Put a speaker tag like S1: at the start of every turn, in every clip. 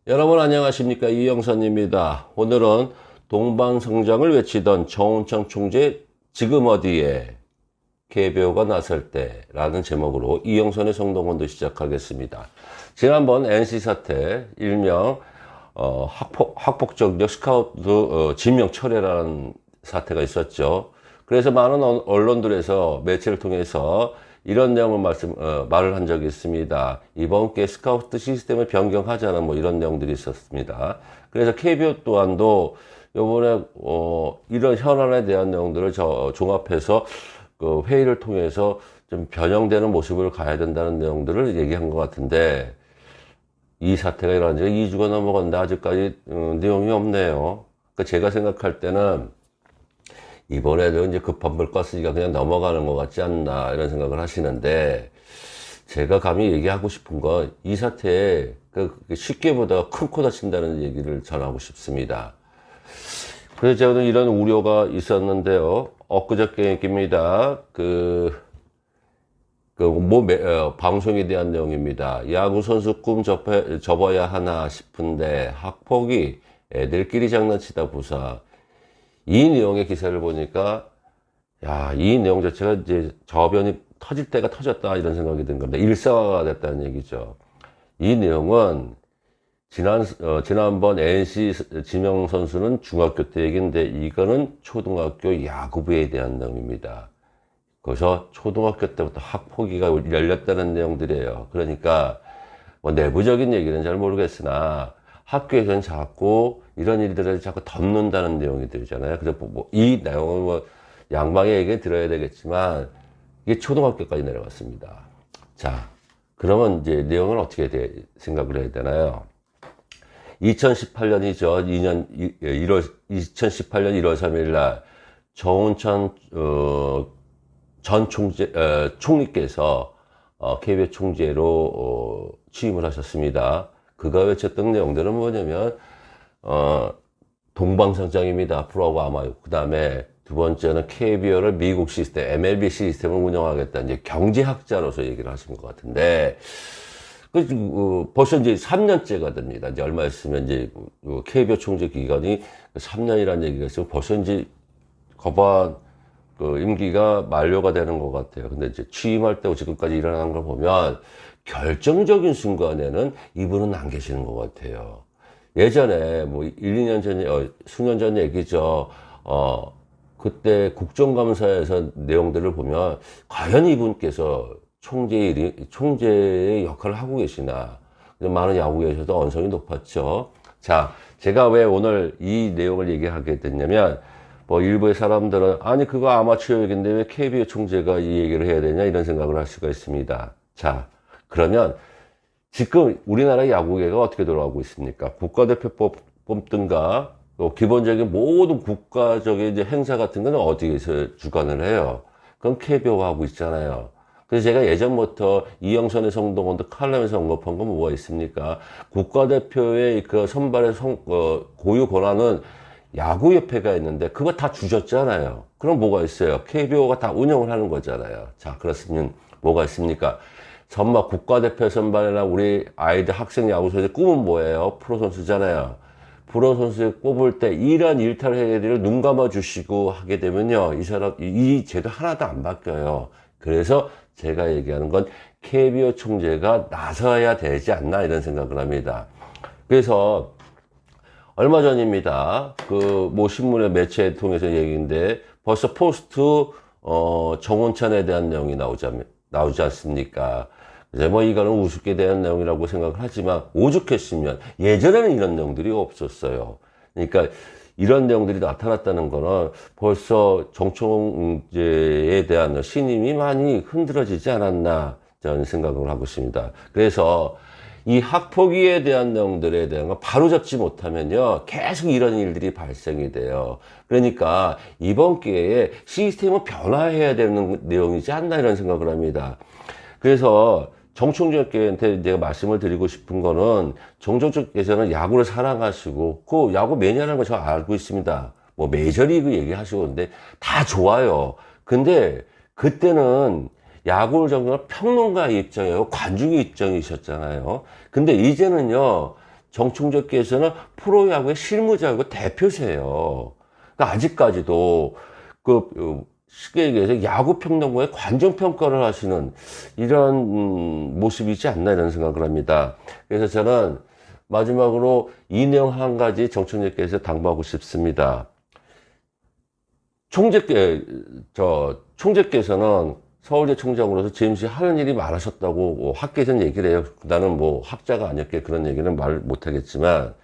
S1: 여러분 안녕하십니까, 이영선입니다. 오늘은 동방성장을 외치던 정운천 총재 지금 어디에 KBO가 나설 때 라는 제목으로 이영선의 성동원도 시작하겠습니다. 지난번 NC 사태 일명 학폭적력 스카우트 지명 철회라는 사태가 있었죠. 그래서 많은 언론들에서 매체를 통해서 이런 내용을 말을 한 적이 있습니다. 이번 기회에 스카우트 시스템을 변경하자는 이런 내용들이 있었습니다. 그래서 KBO 또한도 요번에, 이런 현안에 대한 내용들을 종합해서 그 회의를 통해서 좀 변형되는 모습을 가야 된다는 내용들을 얘기한 것 같은데, 이 사태가 일어난 지가 2주가 넘어갔는데 아직까지 내용이 없네요. 그러니까 제가 생각할 때는 이번에도 이제 급한 불 껐으니까 그냥 넘어가는 것 같지 않나 이런 생각을 하시는데, 제가 감히 얘기하고 싶은 건 이 사태에 쉽게 보다가 큰 코 다친다는 얘기를 전하고 싶습니다. 그래서 저는 이런 우려가 있었는데요. 엊그저께 얘기입니다. 방송에 대한 내용입니다. 야구 선수 꿈 접어야 하나 싶은데 학폭이 애들끼리 장난치다 부사. 이 내용의 기사를 보니까, 이 내용 자체가 이제 저변이 터질 때가 터졌다 이런 생각이 든 겁니다. 일상화가 됐다는 얘기죠. 이 내용은 지난번 NC 지명 선수는 중학교 때 얘기인데, 이거는 초등학교 야구부에 대한 내용입니다. 그래서 초등학교 때부터 학폭위가 열렸다는 내용들이에요. 그러니까 내부적인 얘기는 잘 모르겠으나 학교에서는 자꾸 이런 일들을 자꾸 덮는다는 내용이들이잖아요. 그래서 이 내용은 양방의 얘기 들어야 되겠지만 이게 초등학교까지 내려갔습니다. 자, 그러면 이제 내용은 어떻게 생각을 해야 되나요? 2018년이죠. 2018년 1월 3일 날 정운천 전 총리께서 KBO 총재로 취임을 하셨습니다. 그가 외쳤던 내용들은 뭐냐면 동방성장입니다. 프로하고 아마요. 그 다음에 두 번째는 KBO를 미국 시스템, MLB 시스템을 운영하겠다. 이제 경제학자로서 얘기를 하신 것 같은데, 벌써 이제 3년째가 됩니다. 이제 얼마 있으면 이제 KBO 총재 기간이 3년이라는 얘기가 있으면 벌써 이제 거반 임기가 만료가 되는 것 같아요. 근데 이제 취임할 때 지금까지 일어난 걸 보면 결정적인 순간에는 이분은 안 계시는 것 같아요. 예전에 1, 2년 전, 수년 전 얘기죠. 그때 국정감사에서 내용들을 보면 과연 이분께서 총재의 역할을 하고 계시나. 많은 야구계에서도 언성이 높았죠. 자, 제가 왜 오늘 이 내용을 얘기하게 됐냐면, 일부의 사람들은, 아니, 그거 아마추어 얘기인데 왜 KBO 총재가 이 얘기를 해야 되냐, 이런 생각을 할 수가 있습니다. 자, 그러면 지금 우리나라 야구계가 어떻게 돌아가고 있습니까? 국가대표 뽑든가, 기본적인 모든 국가적인 이제 행사 같은 거는 어디에서 주관을 해요? 그건 KBO가 하고 있잖아요. 그래서 제가 예전부터 이영선의 성동원도 칼럼에서 언급한 건 뭐가 있습니까? 국가대표의 그 선발의 고유 권한은 야구협회가 있는데 그거 다 주셨잖아요. 그럼 뭐가 있어요? KBO가 다 운영을 하는 거잖아요. 자, 그렇으면 뭐가 있습니까? 국가대표 선발이나 우리 아이들 학생 야구 선수의 꿈은 뭐예요? 프로선수잖아요. 프로선수 뽑을 때 이러한 일탈 해야들을 눈 감아 주시고 하게 되면요, 이 제도 하나도 안 바뀌어요. 그래서 제가 얘기하는 건 KBO 총재가 나서야 되지 않나 이런 생각을 합니다. 그래서 얼마 전입니다. 신문의 매체 통해서 얘기인데 벌써 포스트 정운천에 대한 내용이 나오지 않습니까? 이제 이거는 우습게 대한 내용이라고 생각을 하지만, 오죽했으면 예전에는 이런 내용들이 없었어요. 그러니까 이런 내용들이 나타났다는 거는 벌써 정총재에 대한 신임이 많이 흔들어지지 않았나 저는 생각을 하고 있습니다. 그래서 이 학폭위에 대한 내용들에 대한 거 바로잡지 못하면요, 계속 이런 일들이 발생이 돼요. 그러니까 이번 기회에 시스템을 변화해야 되는 내용이지 않나 이런 생각을 합니다. 그래서 정총재께한테 제가 말씀을 드리고 싶은 거는, 정총재께서는 야구를 사랑하시고 그 야구 매니아라는 거 저 알고 있습니다. 메이저리그 얘기하시고 근데 다 좋아요. 근데 그때는 야구를 정말 평론가의 입장이에요. 관중의 입장이셨잖아요. 근데 이제는요, 정충재께서는 프로야구의 실무자이고 대표세요. 그러니까 아직까지도 쉽게 얘기해서 야구평론가의 관중평가를 하시는 이런 모습이지 않나 이런 생각을 합니다. 그래서 저는 마지막으로 이 내용 한 가지 정충재께서 당부하고 싶습니다. 총재께서는 서울대 총장으로서 지금시 하는 일이 많으셨다고 학계에서는 얘기를 해요. 나는 뭐 학자가 아니었기에 그런 얘기는 말 못하겠지만,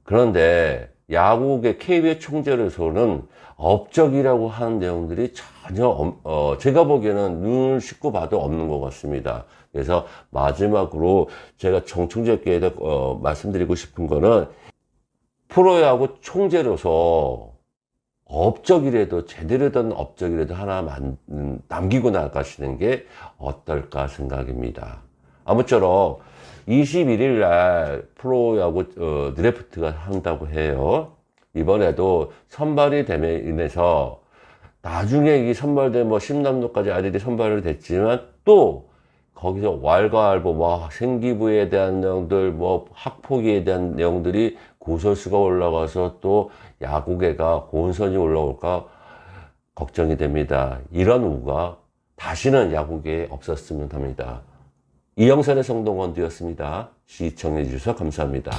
S1: 그런데 야구계 KBO 총재로서는 업적이라고 하는 내용들이 전혀 제가 보기에는 눈을 씻고 봐도 없는 것 같습니다. 그래서 마지막으로 제가 정충재께 말씀드리고 싶은 거는, 프로야구 총재로서 업적이라도 제대로 된 업적이라도 하나 남기고 나가시는 게 어떨까 생각입니다. 아무쪼록 21일 날 프로야구 드래프트가 한다고 해요. 이번에도 선발이 됨에 인해서 나중에 이 선발된 뭐 10남도까지 아이들이 선발이 됐지만 또 거기서 왈가왈부 뭐 생기부에 대한 내용들, 뭐 학폭위에 대한 내용들이 고설수가 올라가서 또 야구계가 본선이 올라올까 걱정이 됩니다. 이런 우가 다시는 야구계에 없었으면 합니다. 이영선의 성동원 되었습니다. 시청해 주셔서 감사합니다.